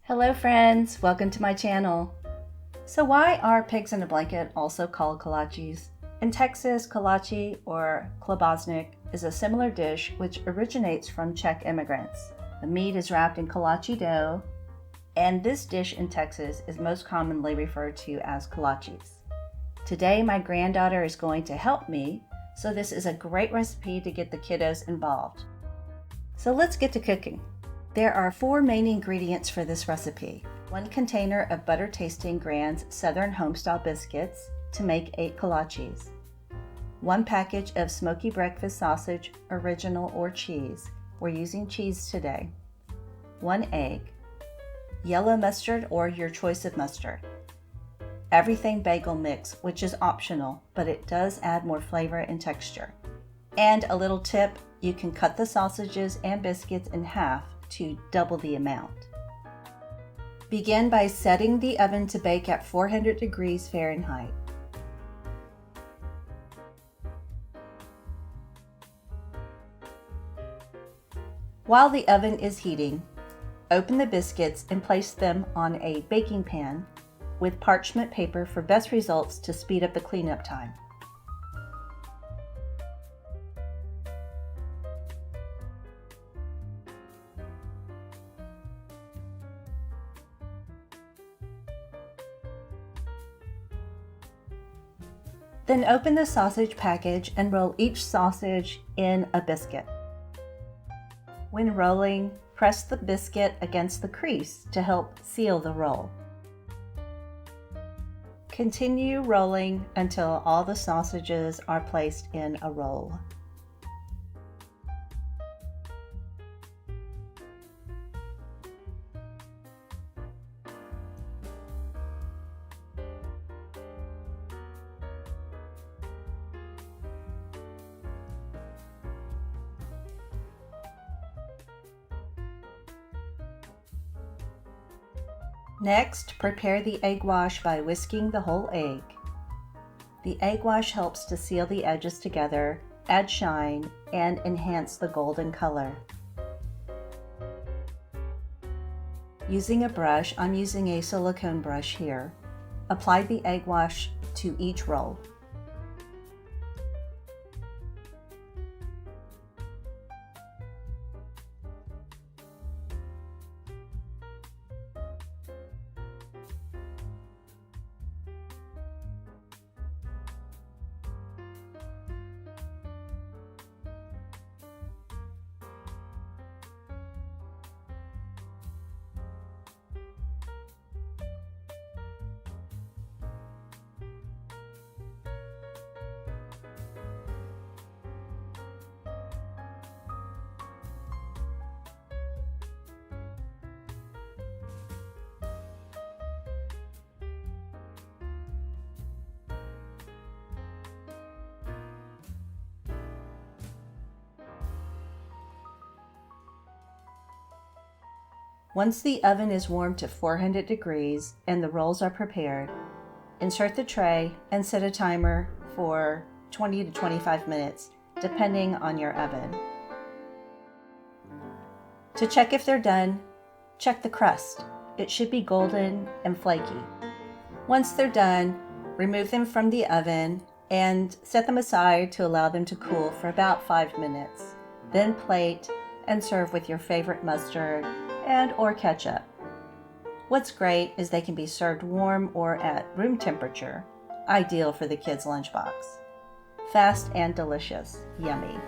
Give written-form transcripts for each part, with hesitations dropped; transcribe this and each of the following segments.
Hello friends, welcome to my channel. So why are pigs in a blanket also called kolaches? In Texas, kolache or Klobasnek is a similar dish which originates from Czech immigrants. The meat is wrapped in kolache dough, and this dish in Texas is most commonly referred to as kolaches. Today my granddaughter is going to help me, so this is a great recipe to get the kiddos involved. So let's get to cooking. There are 4 main ingredients for this recipe. 1 container of butter tasting Grand's Southern Homestyle biscuits to make 8 kolaches. 1 package of Smokey breakfast sausage, original or cheese. We're using cheese today. 1 egg. Yellow mustard or your choice of mustard. Everything bagel mix, which is optional, but it does add more flavor and texture. And a little tip, you can cut the sausages and biscuits in half to double the amount. Begin by setting the oven to bake at 400 degrees Fahrenheit. While the oven is heating, open the biscuits and place them on a baking pan with parchment paper for best results to speed up the cleanup time. Then open the sausage package and roll each sausage in a biscuit. When rolling, press the biscuit against the crease to help seal the roll. Continue rolling until all the sausages are placed in a roll. Next, prepare the egg wash by whisking the whole egg. The egg wash helps to seal the edges together, add shine, and enhance the golden color. Using a brush, I'm using a silicone brush here. Apply the egg wash to each roll. Once the oven is warmed to 400 degrees and the rolls are prepared, insert the tray and set a timer for 20 to 25 minutes, depending on your oven. To check if they're done, check the crust. It should be golden and flaky. Once they're done, remove them from the oven and set them aside to allow them to cool for about 5 minutes. Then plate and serve with your favorite mustard and or ketchup. What's great is they can be served warm or at room temperature, ideal for the kids' lunchbox. Fast and delicious, yummy.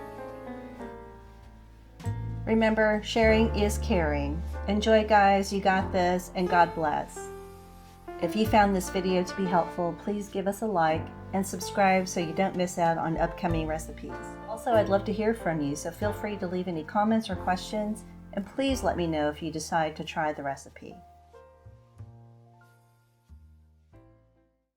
Remember, sharing is caring. Enjoy guys, you got this, and God bless. If you found this video to be helpful, please give us a like and subscribe so you don't miss out on upcoming recipes. Also, I'd love to hear from you, so feel free to leave any comments or questions, and please let me know if you decide to try the recipe.